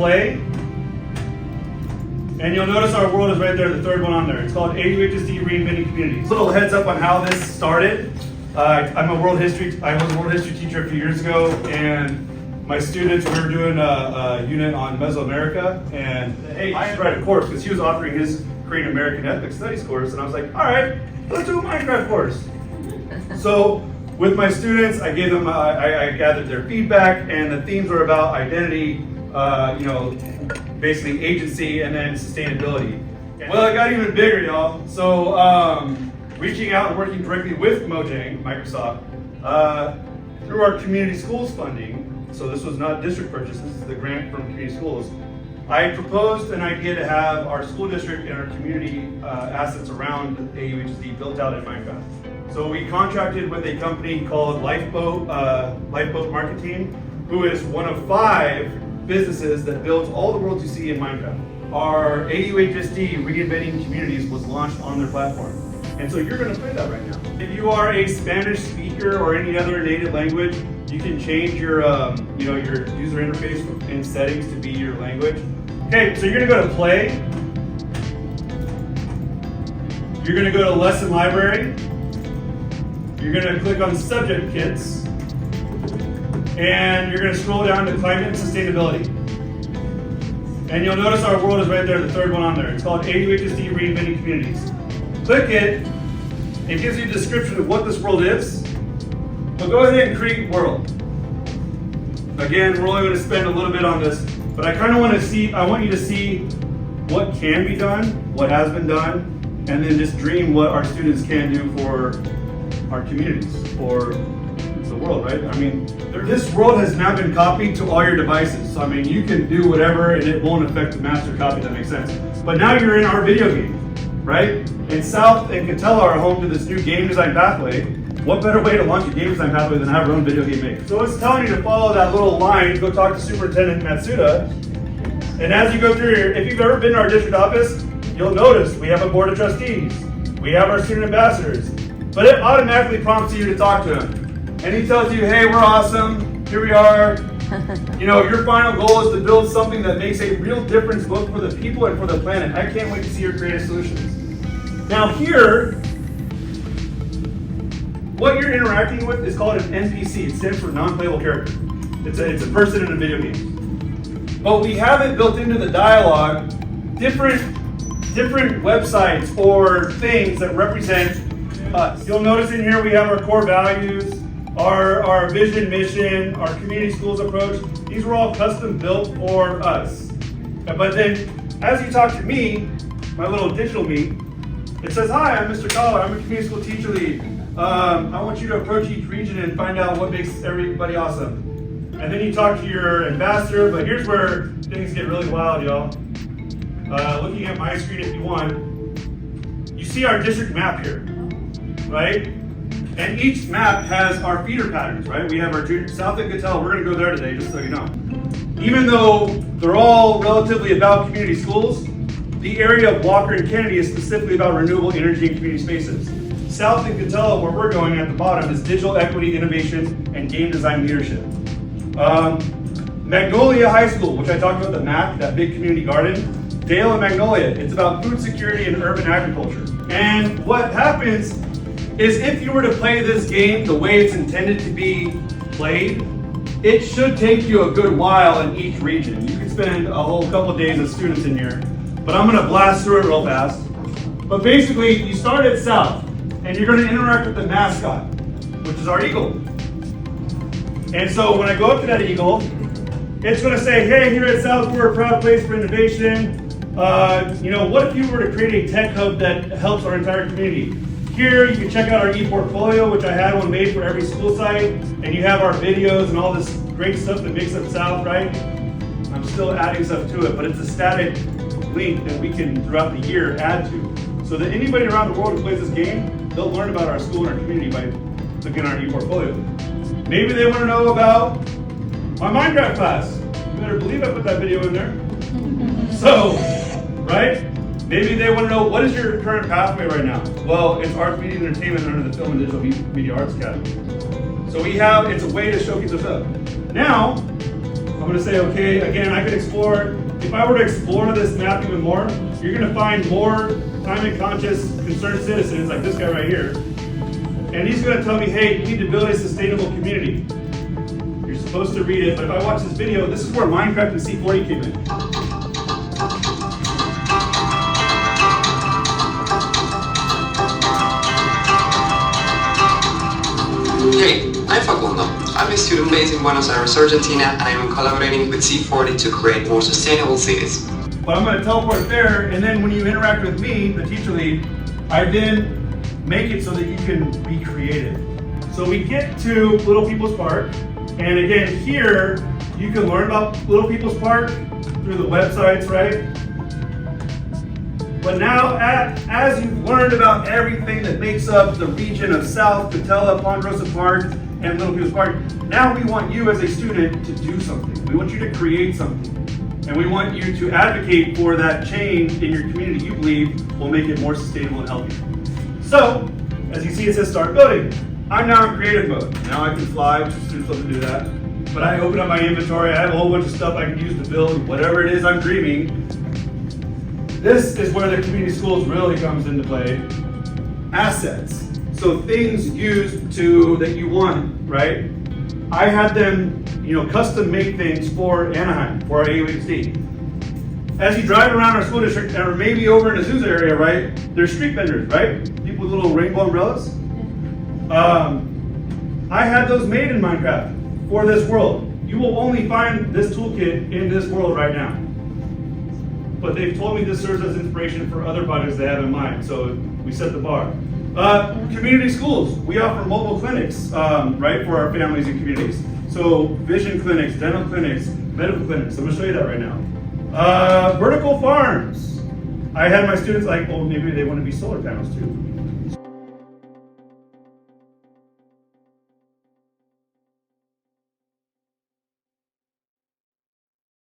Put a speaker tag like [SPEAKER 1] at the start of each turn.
[SPEAKER 1] play, and you'll notice our world is right there, the third one on there. It's called AUHSD Reinventing Communities. Little heads up on how this started. I was a world history teacher a few years ago, and my students, we were doing a unit on Mesoamerica, and hey, I had to write a course because he was offering his Korean American Ethnic Studies course, and I was like, all right, let's do a Minecraft course. So with my students, I gave them, I gathered their feedback, and the themes were about identity, basically agency, and then sustainability. Well, it got even bigger, y'all. So reaching out and working directly with Mojang, Microsoft, through our community schools funding. So this was not district purchase, this is the grant from community schools. I proposed an idea to have our school district and our community assets around AUHSD built out in Minecraft. So we contracted with a company called Lifeboat Marketing, who is one of 5 businesses that builds all the worlds you see in Minecraft. Our AUHSD Reinventing Communities was launched on their platform. And so you're going to play that right now. If you are a Spanish speaker or any other native language, you can change your your user interface and settings to be your language. Okay, so you're going to go to play. You're going to go to lesson library. You're going to click on subject kits. And you're going to scroll down to climate and sustainability. And you'll notice our world is right there, the third one on there. It's called AUHSD Reinventing Communities. Click it. It gives you a description of what this world is. But go ahead and create world. Again, we're only going to spend a little bit on this, but I kind of want you to see what can be done, what has been done, and then just dream what our students can do for our communities, for the world, right? I mean, this world has now been copied to all your devices. So I mean, you can do whatever and it won't affect the master copy, if that makes sense. But now you're in our video game, right? And South and Catella are home to this new game design pathway. What better way to launch a game design pathway than have our own video game maker? So it's telling you to follow that little line, go talk to Superintendent Matsuda. And as you go through here, if you've ever been to our district office, you'll notice we have a board of trustees. We have our student ambassadors. But it automatically prompts you to talk to him. And he tells you, hey, we're awesome, here we are. Your final goal is to build something that makes a real difference both for the people and for the planet. I can't wait to see your creative solutions. Now here, what you're interacting with is called an NPC. It stands for non-playable character. It's a person in a video game. But we have it built into the dialogue, different websites or things that represent us. You'll notice in here we have our core values, our vision, mission, our community schools approach. These were all custom built for us. But then as you talk to me, my little digital me, it says, hi, I'm Mr. Collar, I'm a community school teacher lead. I want you to approach each region and find out what makes everybody awesome. And then you talk to your ambassador, but here's where things get really wild, y'all. Looking at my screen if you want, you see our district map here, right? And each map has our feeder patterns, right? We have our South and Cattell, we're gonna go there today, just so you know. Even though they're all relatively about community schools, the area of Walker and Kennedy is specifically about renewable energy and community spaces. South and Catella, where we're going at the bottom, is digital equity, innovation, and game design leadership. Magnolia High School, which I talked about, the MAC, that big community garden. Dale and Magnolia, it's about food security and urban agriculture. And what happens is if you were to play this game the way it's intended to be played, it should take you a good while in each region. You could spend a whole couple of days as students in here, but I'm gonna blast through it real fast. But basically, you start at South, and you're gonna interact with the mascot, which is our eagle. And so when I go up to that eagle, it's gonna say, hey, here at South, we're a proud place for innovation. What if you were to create a tech hub that helps our entire community? Here, you can check out our e-portfolio, which I had one made for every school site, and you have our videos and all this great stuff that makes up South, right? I'm still adding stuff to it, but it's a static link that we can, throughout the year, add to. So that anybody around the world who plays this game, they'll learn about our school and our community by looking at our e-portfolio. Maybe they want to know about my Minecraft class. You better believe I put that video in there. So, right? Maybe they want to know, what is your current pathway right now? Well, it's Arts, Media, and Entertainment under the Film and Digital Media Arts Academy. So it's a way to showcase ourselves. Now, I'm going to say, okay, again, I could explore. If I were to explore this map even more, you're going to find more climate conscious, concerned citizens like this guy right here. And he's going to tell me, hey, you need to build a sustainable community. You're supposed to read it, but if I watch this video, this is where Minecraft and C40 came in.
[SPEAKER 2] Hey, I'm Facundo. I'm a student based in Buenos Aires, Argentina, and I'm collaborating with C40 to create more sustainable cities.
[SPEAKER 1] But I'm going to teleport there, and then when you interact with me, the teacher lead, I then make it so that you can be creative. So we get to Little People's Park, and again, here, you can learn about Little People's Park through the websites, right? But now, as you've learned about everything that makes up the region of South, Patella, Ponderosa Park, and Little People's Park, now we want you as a student to do something. We want you to create something. And we want you to advocate for that change in your community you believe will make it more sustainable and healthy. So, as you see, it says start building. I'm now in creative mode. Now I can fly, which students love to do that. But I open up my inventory, I have a whole bunch of stuff I can use to build whatever it is I'm dreaming. This is where the community schools really comes into play. Assets. So things used that you want, right? I had them, custom make things for Anaheim, for our AUHSD. As you drive around our school district, or maybe over in Azusa area, right? There's street vendors, right? People with little rainbow umbrellas. I had those made in Minecraft for this world. You will only find this toolkit in this world right now. But they've told me this serves as inspiration for other projects they have in mind, so we set the bar. Community schools, we offer mobile clinics, right, for our families and communities. So vision clinics, dental clinics, medical clinics, I'm gonna show you that right now. Vertical farms. I had my students like, well, maybe they want to be solar panels too.